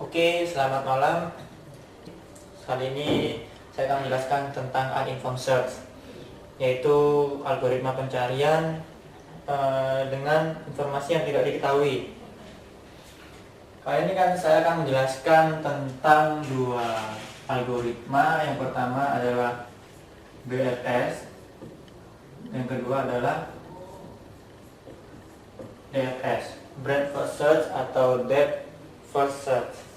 Oke, selamat malam. Kali ini saya akan menjelaskan tentang uninformed search, yaitu algoritma pencarian dengan informasi yang tidak diketahui. Kali ini kan saya akan menjelaskan tentang dua algoritma. Yang pertama adalah BFS, yang kedua adalah DFS, Breadth First Search atau Depth First Search.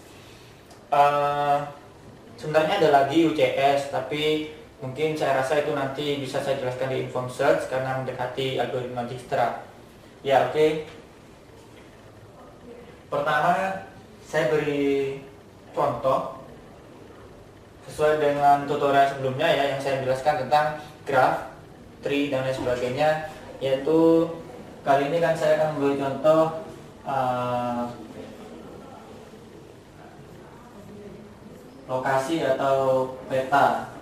Sebenarnya ada lagi UCS, tapi mungkin saya rasa itu nanti bisa saya jelaskan di informed search karena mendekati algoritma Dijkstra. Ya, oke. Pertama, saya beri contoh sesuai dengan tutorial sebelumnya ya, yang saya jelaskan tentang graph, tree dan lain sebagainya. Yaitu kali ini kan saya akan memberi contoh lokasi atau peta.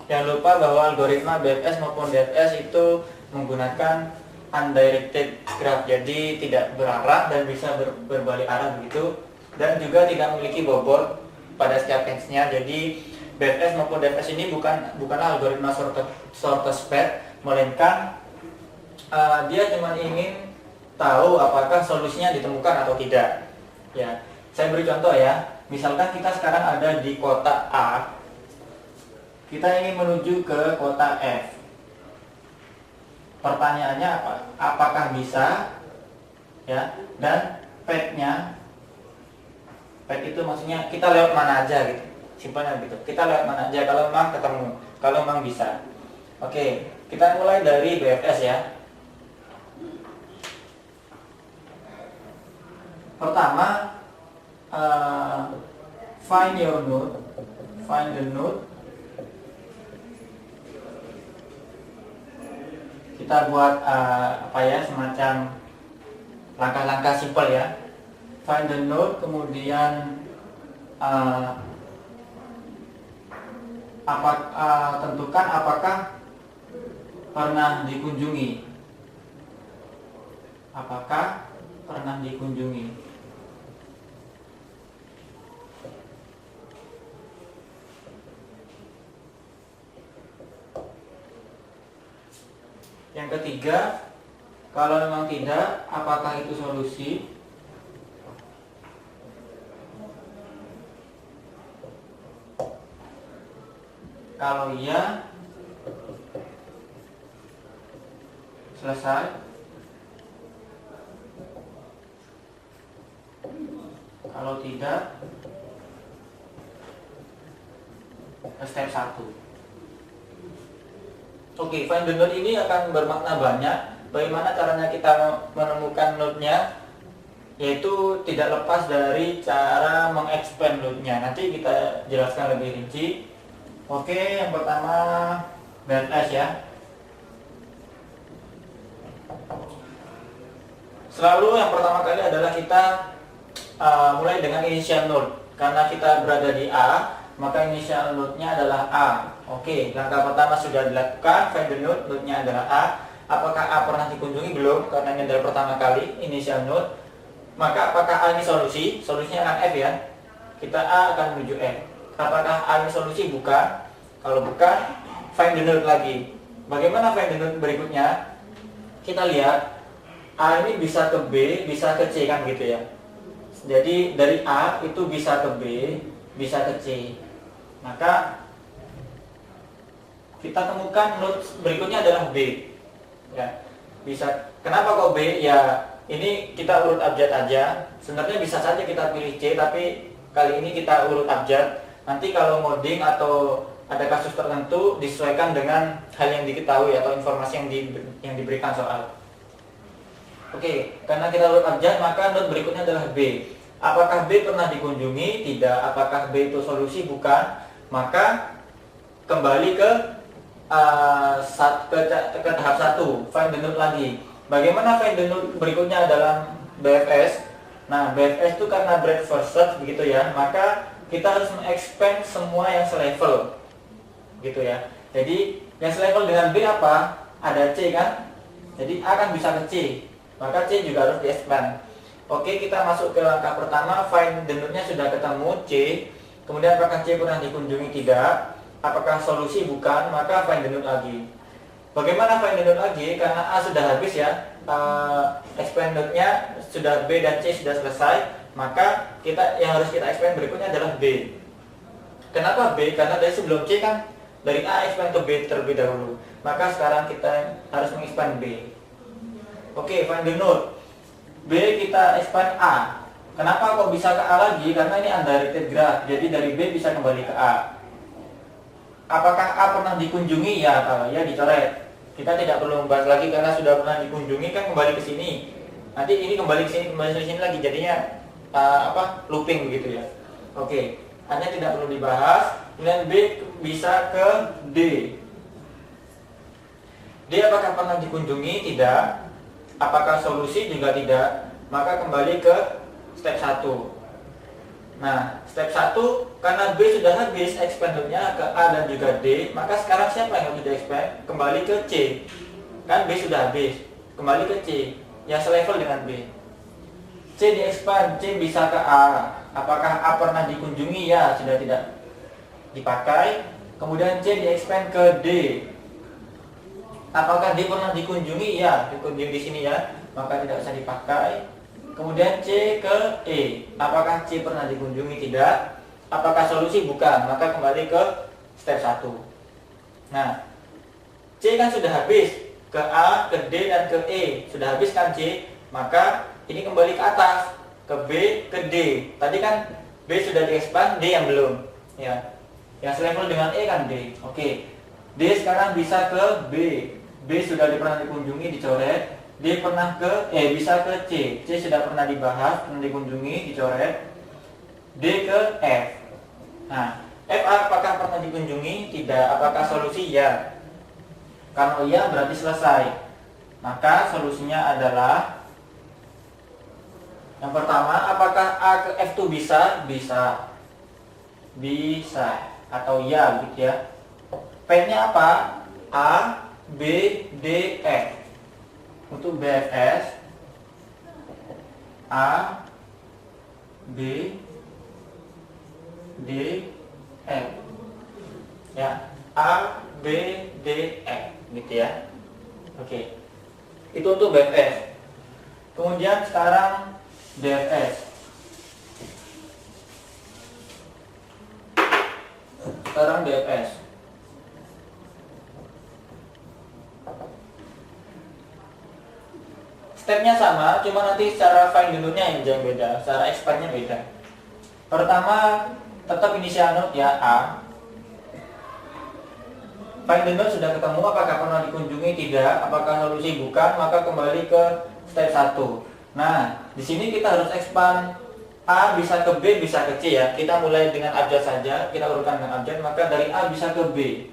Jangan lupa bahwa algoritma BFS maupun DFS itu menggunakan undirected graph, jadi tidak berarah dan bisa berbalik arah begitu, dan juga tidak memiliki bobot pada setiap edge-nya. Jadi BFS maupun DFS ini bukanlah algoritma shortest path, melainkan dia cuma ingin tahu apakah solusinya ditemukan atau tidak. Ya, saya beri contoh ya. Misalkan kita sekarang ada di kota A, kita ingin menuju ke kota F. Pertanyaannya apa? Apakah bisa? Ya, dan path-nya, path itu maksudnya kita lewat mana aja gitu. Simpelnya gitu. Kita lewat mana aja kalau memang ketemu, kalau memang bisa. Oke, kita mulai dari BFS ya. Pertama, find your node, find the node. Kita buat semacam langkah-langkah simpel ya. Find the node, kemudian tentukan apakah pernah dikunjungi. Apakah pernah dikunjungi. Yang ketiga, kalau memang tidak, apakah itu solusi? Kalau iya, selesai. Kalau tidak, step 1. Oke, find the node ini akan bermakna banyak. Bagaimana caranya kita menemukan node-nya? Yaitu tidak lepas dari cara mengexpand node-nya. Nanti kita jelaskan lebih rinci. Oke, yang pertama BFS ya. Selalu yang pertama kali adalah kita mulai dengan initial node. Karena kita berada di A, maka initial node-nya adalah A. Oke, langkah pertama sudah dilakukan, find the node, node-nya adalah A. Apakah A pernah dikunjungi? Belum, karena ini adalah pertama kali initial node. Maka apakah A ini solusi? Solusinya akan F ya. Kita A akan menuju F. Apakah A ini solusi? Bukan. Kalau bukan, find the node lagi. Bagaimana find the node berikutnya? Kita lihat A ini bisa ke B, bisa ke C kan gitu ya. Jadi dari A itu bisa ke B, bisa ke C. Maka kita temukan node berikutnya adalah B. Ya, bisa. Kenapa kok B? Ya, ini kita urut abjad aja. Sebenarnya bisa saja kita pilih C, tapi kali ini kita urut abjad. Nanti kalau ngoding atau ada kasus tertentu disesuaikan dengan hal yang diketahui atau informasi yang diberikan soal. Oke, karena kita urut abjad, maka node berikutnya adalah B. Apakah B pernah dikunjungi? Tidak. Apakah B itu solusi? Bukan. Maka kembali ke tahap 1, find the node lagi. Bagaimana find the node berikutnya dalam BFS? Nah, BFS itu karena breadth first search begitu ya, maka kita harus mengexpand semua yang selevel gitu ya. Jadi yang selevel dengan B apa? Ada C kan? Jadi A kan bisa ke C, maka C juga harus di-expand. Oke, kita masuk ke langkah pertama. Find the node-nya sudah ketemu C. Kemudian apakah C pernah dikunjungi? Tidak. Apakah solusi? Bukan. Maka find the node lagi. Bagaimana find the node lagi? Karena A sudah habis ya, expand node-nya sudah B dan C sudah selesai, maka yang harus kita expand berikutnya adalah B. Kenapa B? Karena dari sebelum C kan dari A expand ke B terlebih dahulu. Maka sekarang kita harus mengexpand B. Oke, find the node. B kita expand A. Kenapa kok bisa ke A lagi? Karena ini undirected graph. Jadi dari B bisa kembali ke A. Apakah A pernah dikunjungi? Ya, kalau ya dicoret. Kita tidak perlu membahas lagi karena sudah pernah dikunjungi kan kembali ke sini. Nanti ini kembali ke sini, kembali ke sini lagi, jadinya looping begitu ya. Oke, hanya tidak perlu dibahas. Kemudian B bisa ke D. D apakah pernah dikunjungi? Tidak. Apakah solusi? Juga tidak. Maka kembali ke step 1. Nah, step 1 karena B sudah habis expand-nya ke A dan juga D, maka sekarang siapa yang harus di-expand? Kembali ke C. Kan B sudah habis. Kembali ke C yang selevel dengan B. C di-expand, C bisa ke A. Apakah A pernah dikunjungi? Ya, sudah tidak dipakai. Kemudian C di-expand ke D. Apakah D pernah dikunjungi? Ya, dikunjungi di sini ya, maka tidak usah dipakai. Kemudian C ke E. Apakah C pernah dikunjungi? Tidak. Apakah solusi? Bukan. Maka kembali ke step 1. Nah, C kan sudah habis. Ke A, ke D, dan ke E. Sudah habis kan C. Maka ini kembali ke atas. Ke B, ke D. Tadi kan B sudah di-expand, D yang belum. Ya. Yang selevel dengan E kan D. Oke. D sekarang bisa ke B. B sudah pernah dikunjungi, dicoret. D pernah ke bisa ke C. C sudah pernah dibahas, pernah dikunjungi, dicoret. D ke F. Nah, F apakah pernah dikunjungi? Tidak. Apakah solusi? Ya. Kalau iya berarti selesai. Maka solusinya adalah yang pertama, apakah A ke F itu bisa? Bisa. Bisa. Atau ya gitu ya. P-nya apa? A, B, D, F. Untuk BFS A, B, D, F. Ya, A, B, D, F gitu ya. Oke. Itu untuk BFS. Kemudian sekarang DFS. Sekarang DFS. Stepnya sama, cuma nanti secara find the node-nya yang beda, secara expand-nya beda. Pertama, tetap inisial node ya A. Find the node sudah ketemu, apakah pernah dikunjungi? Tidak. Apakah solusi? Bukan. Maka kembali ke step 1. Nah, di sini kita harus expand. A bisa ke B, bisa ke C ya. Kita mulai dengan abjad saja, kita urutkan dengan abjad. Maka dari A bisa ke B.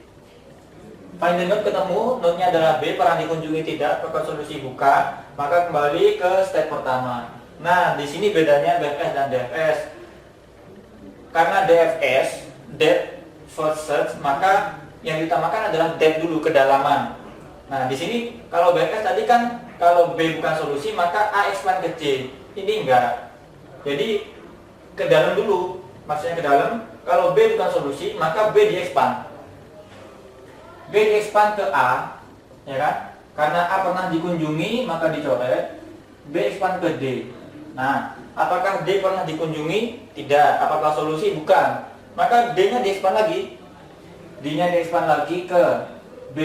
Find the node ketemu, node-nya adalah B, pernah dikunjungi? Tidak. Apakah solusi? Bukan. Maka kembali ke step pertama. Nah, di sini bedanya BFS dan DFS. Karena DFS, depth first search, maka yang ditamakan adalah depth dulu, kedalaman. Nah, di sini kalau BFS tadi kan kalau B bukan solusi, maka A expand ke C. Ini enggak. Jadi ke dalam dulu, maksudnya ke dalam. Kalau B bukan solusi, maka B di-expand. B di-expand ke A, ya kan? Karena A pernah dikunjungi, maka dicoret. B expand ke D. Nah, apakah D pernah dikunjungi? Tidak. Apakah solusi? Bukan. Maka D-nya di-expand lagi. D-nya di-expand lagi ke B.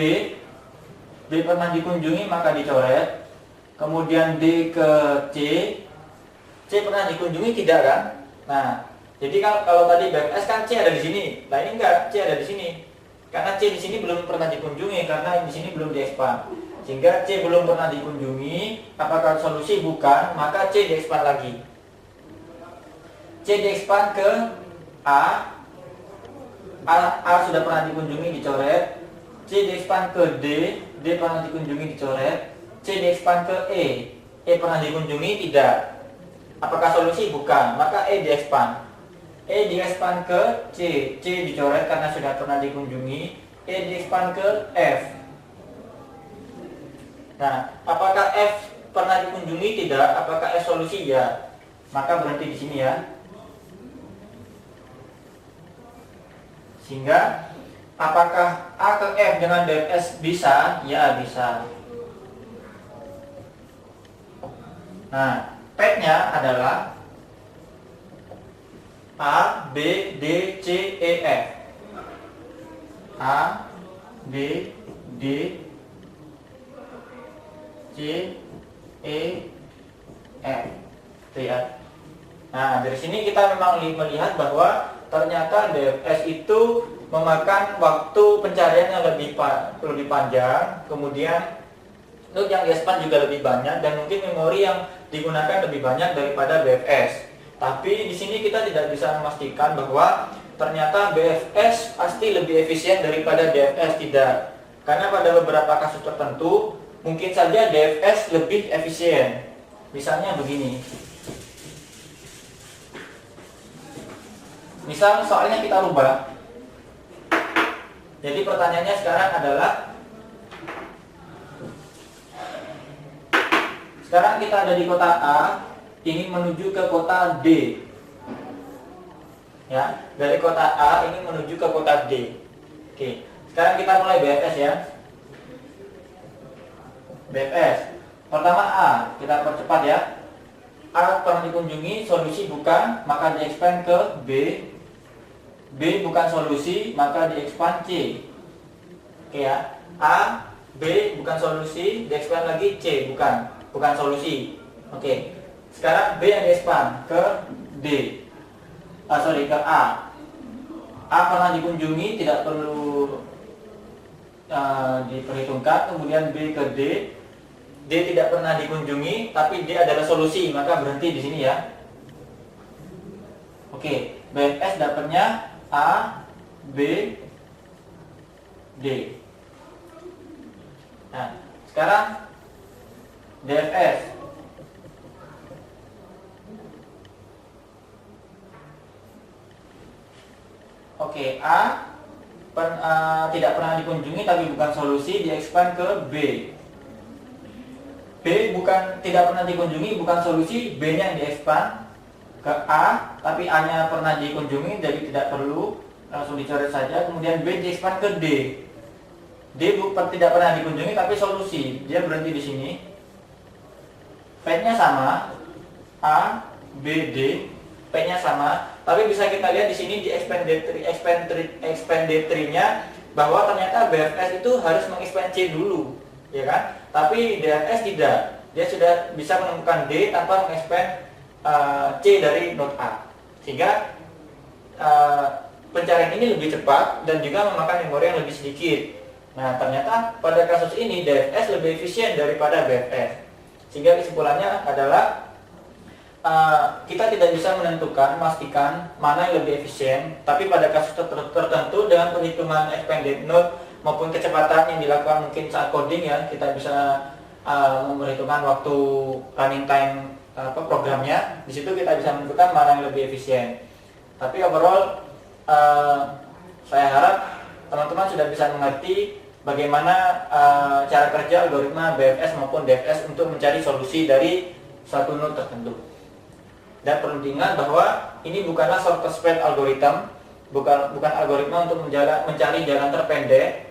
B pernah dikunjungi, maka dicoret. Kemudian D ke C. C pernah dikunjungi? Tidak kan? Nah, jadi kalau tadi BFS kan C ada di sini. Nah, ini enggak, C ada di sini. Karena C di sini belum pernah dikunjungi, karena di sini belum di-expand. Sehingga C belum pernah dikunjungi. Apakah solusi? Bukan. Maka C di-expand lagi. C di-expand ke A. A sudah pernah dikunjungi, dicoret. C di-expand ke D. D pernah dikunjungi, dicoret. C di-expand ke E. E pernah dikunjungi? Tidak. Apakah solusi? Bukan. Maka E di-expand. E di-expand ke C. C dicoret karena sudah pernah dikunjungi. E di-expand ke F. Nah, apakah F pernah dikunjungi? Tidak. Apakah F solusi? Ya. Maka berhenti di sini ya. Sehingga apakah A ke F dengan DFS bisa? Ya, bisa. Nah, petnya adalah A, B, D, C, E, F. A, B, D, C, E, F. Itu ya. Nah, dari sini kita memang melihat bahwa ternyata DFS itu memakan waktu pencarian yang lebih panjang, kemudian node yang di-expand juga lebih banyak, dan mungkin memori yang digunakan lebih banyak daripada BFS. Tapi di sini kita tidak bisa memastikan bahwa ternyata BFS pasti lebih efisien daripada DFS, tidak. Karena pada beberapa kasus tertentu mungkin saja DFS lebih efisien. Misalnya begini. Misal soalnya kita rubah. Jadi pertanyaannya sekarang adalah, sekarang kita ada di kota A, ingin menuju ke kota D. Ya, dari kota A ingin menuju ke kota D. Oke, sekarang kita mulai BFS ya. BFS. Pertama A, kita percepat ya. A pernah dikunjungi, solusi bukan, maka di-expand ke B. B bukan solusi, maka di-expand C. Oke ya. A, B bukan solusi, di-expand lagi C, bukan solusi. Oke. Sekarang B yang di-expand ke D. Ke A. A pernah dikunjungi, tidak perlu diperhitungkan. Kemudian B ke D. D tidak pernah dikunjungi, tapi D adalah solusi, maka berhenti di sini ya. Oke, BFS dapatnya A, B, D. Nah, sekarang DFS. Oke, A tidak pernah dikunjungi tapi bukan solusi, di-expand ke B. B tidak pernah dikunjungi, bukan solusi, B-nya yang di-expand ke A, tapi A-nya pernah dikunjungi, jadi tidak perlu, langsung dicoret saja. Kemudian B di-expand ke D. D tidak pernah dikunjungi tapi solusi, dia berhenti di sini. P-nya sama, A, B, D, P-nya sama, tapi bisa kita lihat di sini di expand D3-nya bahwa ternyata BFS itu harus mengexpand C dulu, ya kan? Tapi DFS tidak, dia sudah bisa menemukan D tanpa mengexpand C dari node A, sehingga pencarian ini lebih cepat dan juga memakan memori yang lebih sedikit. Nah, ternyata pada kasus ini DFS lebih efisien daripada BFS, sehingga kesimpulannya adalah kita tidak bisa memastikan mana yang lebih efisien, tapi pada kasus tertentu dengan perhitungan expanded node maupun kecepatan yang dilakukan mungkin saat coding ya, kita bisa memperhitungkan waktu running time programnya. Di situ kita bisa menentukan mana yang lebih efisien. Tapi overall saya harap teman-teman sudah bisa mengerti bagaimana cara kerja algoritma BFS maupun DFS untuk mencari solusi dari suatu node tertentu. Dan perlu diingat bahwa ini bukanlah shortest path algorithm, bukan algoritma untuk mencari jalan terpendek.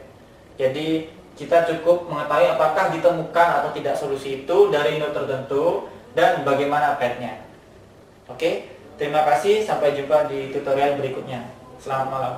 Jadi kita cukup mengetahui apakah ditemukan atau tidak solusi itu dari node tertentu dan bagaimana path-nya. Oke, terima kasih, sampai jumpa di tutorial berikutnya. Selamat malam.